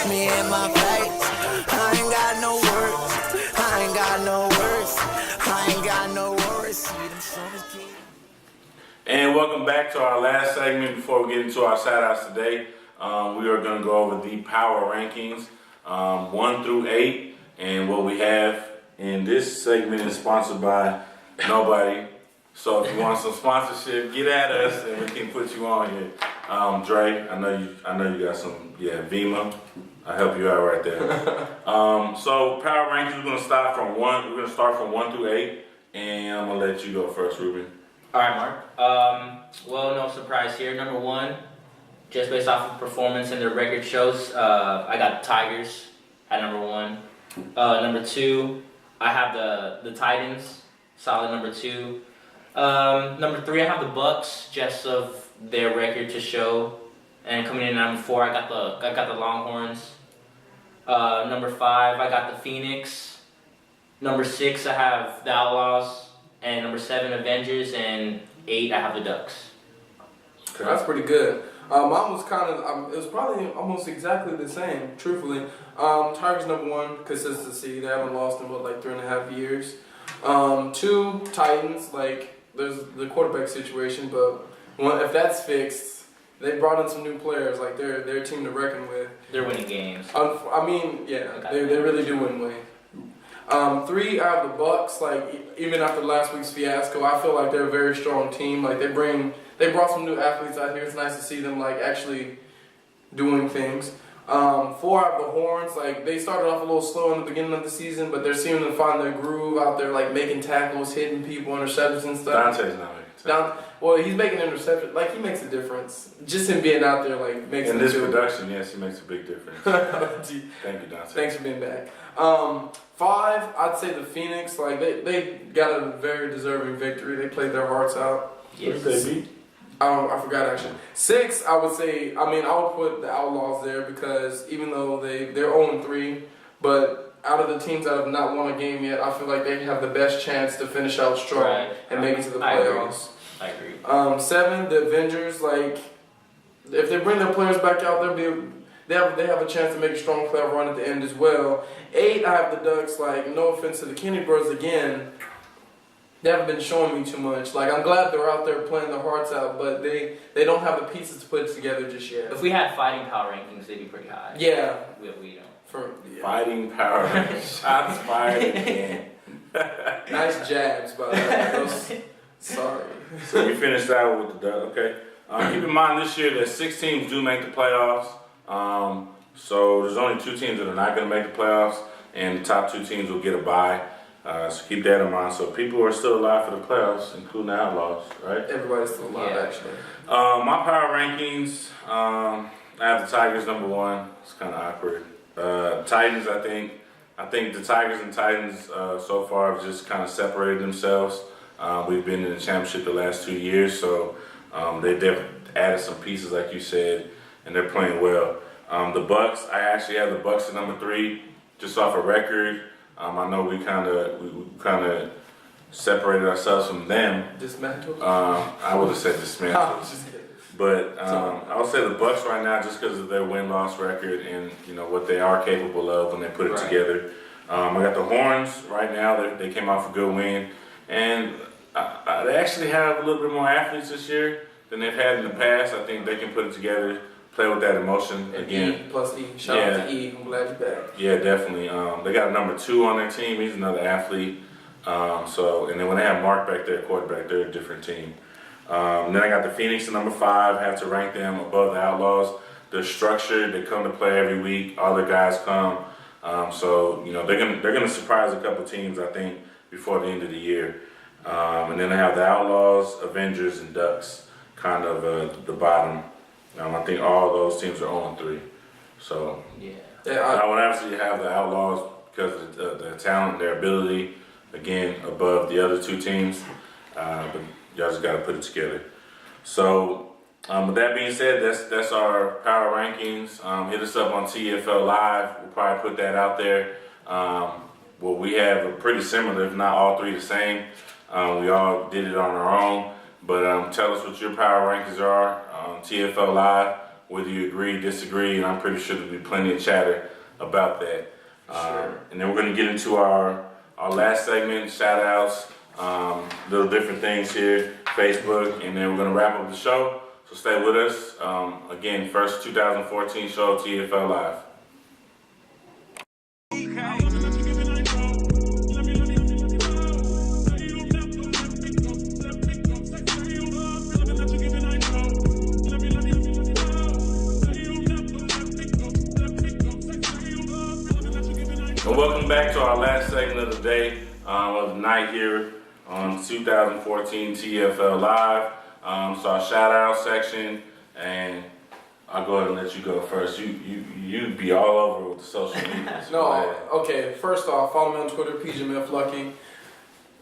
me in my face. I ain't got no words. I ain't got no words. I ain't got no words. See them shoulders keep. And welcome back to our last segment before we get into our shout-outs today. We are going to go over the power rankings, 1 through 8. And what we have in this segment is sponsored by nobody. So if you want some sponsorship, get at us and we can put you on here. Dre, I know you got some, Vima. I'll help you out right there. So power rankings, we're going to start from 1 through 8. And I'm going to let you go first, Ruben. All right, Mark. Well, no surprise here. Number 1, just based off of performance and their record shows, I got the Tigers at number 1. Number 2, I have the Titans, solid number 2. Number 3, I have the Bucks, just of their record to show. And coming in at number 4, I got the Longhorns. Number 5, I got the Phoenix. Number 6, I have the Outlaws. And number 7, Avengers, and 8, I have the Ducks. Okay. That's pretty good. Mine was it was probably almost exactly the same, truthfully. Tigers number 1, consistency. They haven't lost in, 3.5 years. 2, Titans, there's the quarterback situation, but if that's fixed, they brought in some new players, they're a team to reckon with. They're winning games. They really do win ways. 3, I have the Bucks. Even after last week's fiasco, I feel like they're a very strong team. They brought some new athletes out here. It's nice to see them actually doing things. 4, I have the Horns. They started off a little slow in the beginning of the season, but they're seeming to find their groove out there, making tackles, hitting people, interceptions and stuff. Dante's not making well, he's making interceptions. He makes a difference. Just him being out there, makes in this production, yes, he makes a big difference. Thank you, Dante. Thanks for being back. 5, I'd say the Phoenix. They got a very deserving victory. They played their hearts out. Yes. Who did they beat? I forgot actually. 6, I would say. I would put the Outlaws there because even though they're 0-3, but out of the teams that have not won a game yet, I feel like they have the best chance to finish out strong and make it to the playoffs. I agree. 7, the Avengers. If they bring their players back out, they have a chance to make a strong playoff run at the end as well. 8, I have the Ducks. No offense to the Kenny Bros again, they haven't been showing me too much. I'm glad they're out there playing their hearts out, but they don't have the pieces to put together just yet. If we had fighting power rankings, they'd be pretty high. Yeah. We don't. Fighting power rankings. Shots fired again. Nice jabs, by the way. Sorry. So we finished out with the Ducks. Okay. Keep in mind this year that 6 teams do make the playoffs. So there's only 2 teams that are not going to make the playoffs, and the top 2 teams will get a bye. So keep that in mind. So people are still alive for the playoffs, including the Outlaws, right? Everybody's still alive, actually. My power rankings, I have the Tigers number 1. It's kind of awkward. Titans, I think the Tigers and Titans so far have just kind of separated themselves. We've been in the championship the last 2 years, so they've added some pieces, like you said, and they're playing well. The Bucks, I actually have the Bucks at number 3, just off a record. I know we kind of separated ourselves from them. Dismantled? I would have said dismantled. Just kidding. But I would say the Bucks right now, just because of their win-loss record and what they are capable of when they put it together. I got the Horns right now. They came off a good win, and they actually have a little bit more athletes this year than they've had in the past. I think they can put it together, play with that emotion again. E plus E. Shout out to E. I'm glad you're back. Yeah, definitely. They got number 2 on their team. He's another athlete. And then when they have Mark back there, quarterback, they're a different team. Then I got the Phoenix at number 5. Have to rank them above the Outlaws. They're structured. They come to play every week. All their guys come. So they're gonna surprise a couple teams, I think, before the end of the year. And then I have the Outlaws, Avengers, and Ducks, kind of the bottom. I think all those teams are 0-3. So I would absolutely have the Outlaws because of the talent, their ability, again, above the other 2 teams. But y'all just got to put it together. So with that being said, that's our power rankings. Hit us up on TEFL Live. We'll probably put that out there. We have a pretty similar, if not all 3 the same. We all did it on our own. But tell us what your power rankings are on TFL Live. whether you agree, disagree, and I'm pretty sure there'll be plenty of chatter about that. Sure. And then we're going to get into our last segment, shout outs, little different things here, Facebook, and then we're going to wrap up the show. So stay with us. Again, first 2014 show, TFL Live. And welcome back to our last segment of the day, of the night here on 2014 TFL Live. So our shout out section, and I'll go ahead and let you go first. You be all over with the social media. So No, okay. First off, follow me on Twitter, PJMF Lucky.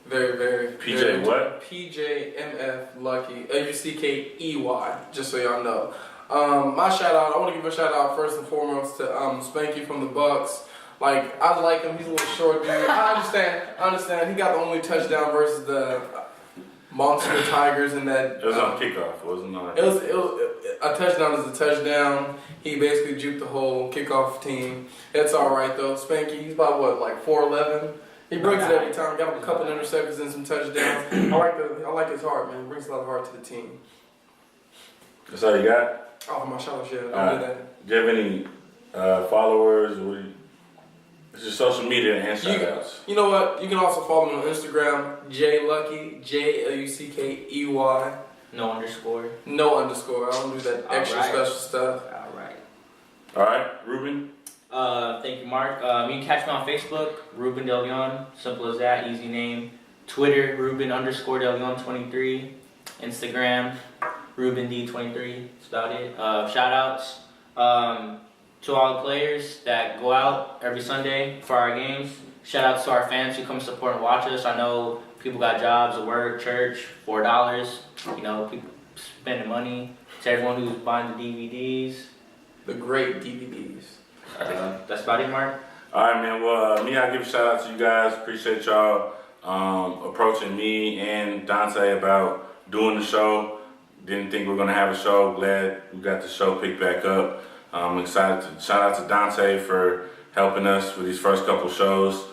Very, very. PJ very, what? PJMF Lucky. LUCKEY. Just so y'all know. My shout out. I want to give a shout out first and foremost to Spanky from the Bucks. Like, I like him. He's a little short dude. I understand. He got the only touchdown versus the Monster Tigers in that. It was on kickoff. It wasn't on. It was a touchdown is a touchdown. He basically juked the whole kickoff team. It's all right though. Spanky, he's about what, like 4'11". He brings it every time. Got a couple interceptions and some touchdowns. I like his heart, man. He brings a lot of heart to the team. That's all you got? Oh, my shout out, yeah. Don't do that. Do you have any followers? It's just social media and shout outs. You know what? You can also follow me on Instagram, JLucky, JLUCKEY. No underscore. No underscore. I don't do that extra special stuff. All right, Ruben. Thank you, Mark. You can catch me on Facebook, Ruben De Leon. Simple as that, easy name. Twitter, Ruben_De Leon23. Instagram, RubenD23. That's about it. Shout outs to all the players that go out every Sunday for our games. Shout outs to our fans who come support and watch us. I know people got jobs, work, church, $4. You know, people spending money. To everyone who's buying the DVDs. The great DVDs. That's about it, Mark. All right, man. Well, I'll give a shout out to you guys. Appreciate y'all approaching me and Dante about doing the show. Didn't think we were going to have a show. Glad we got the show picked back up. I'm excited to shout out to Dante for helping us with these first couple shows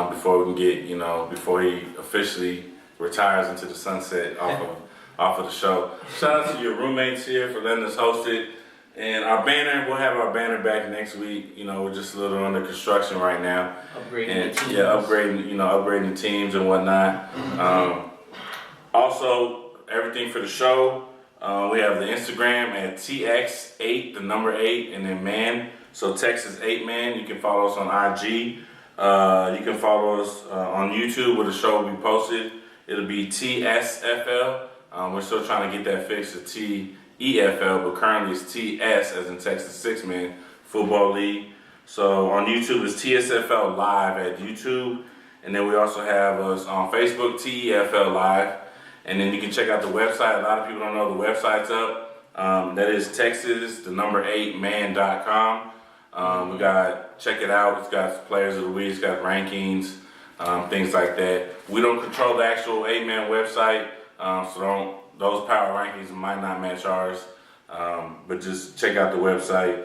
before we can get, before he officially retires into the sunset off of the show. Shout out to your roommates here for letting us host it. And our banner, we'll have our banner back next week. We're just a little under construction right now. Upgrading the teams. Yeah, upgrading the teams and whatnot. Also, everything for the show. We have the Instagram at TX8, the number 8, and then man. So Texas 8 man. You can follow us on IG. You can follow us on YouTube where the show will be posted. It'll be TSFL. We're still trying to get that fixed to TEFL, but currently it's TS as in Texas 6 man Football League. So on YouTube it's TSFL Live at YouTube. And then we also have us on Facebook, TEFL Live. And then you can check out the website. A lot of people don't know the website's up. That is Texas, the number 8man.com. Check it out. It's got players of the week, it's got rankings, things like that. We don't control the actual 8-man website, so those power rankings might not match ours. But just check out the website.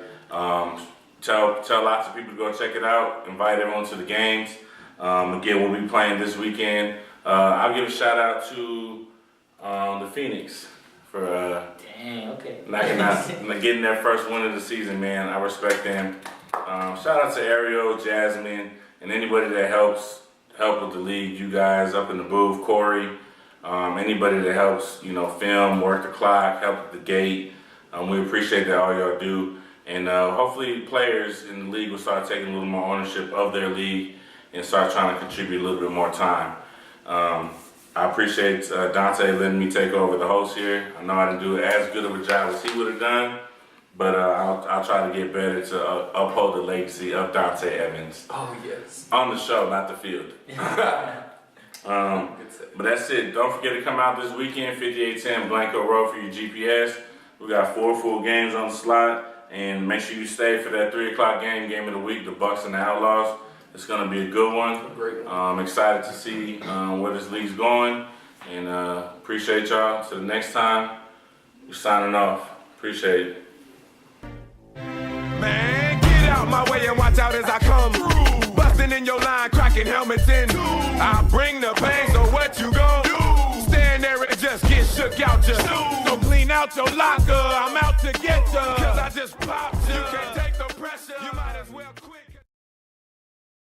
Tell lots of people to go check it out. Invite everyone to the games. Again, we'll be playing this weekend. I'll give a shout out to the Phoenix for getting their first win of the season, man. I respect them. Shout out to Ariel, Jasmine, and anybody that help with the league. You guys up in the booth, Corey, anybody that helps, film, work the clock, help at the gate. We appreciate that all y'all do. And hopefully players in the league will start taking a little more ownership of their league and start trying to contribute a little bit more time. I appreciate Dante letting me take over the host here. I know I didn't do as good of a job as he would have done, but I'll try to get better to uphold the legacy of Dante Evans. Oh, yes. On the show, not the field. But that's it. Don't forget to come out this weekend, 5810 Blanco Road for your GPS. We got 4 full games on the slot, and make sure you stay for that 3 o'clock game of the week, the Bucks and the Outlaws. It's going to be a good one. Great one. I'm excited to see where this league's going, and appreciate y'all. Till the next time, we're signing off. Appreciate it. Man, get out my way and watch out as I come. Busting in your line, cracking helmets in. I bring the pain, so what you gon' do? Stand there and just get shook out ya. So clean out your locker, I'm out to get ya. Cause I just pop.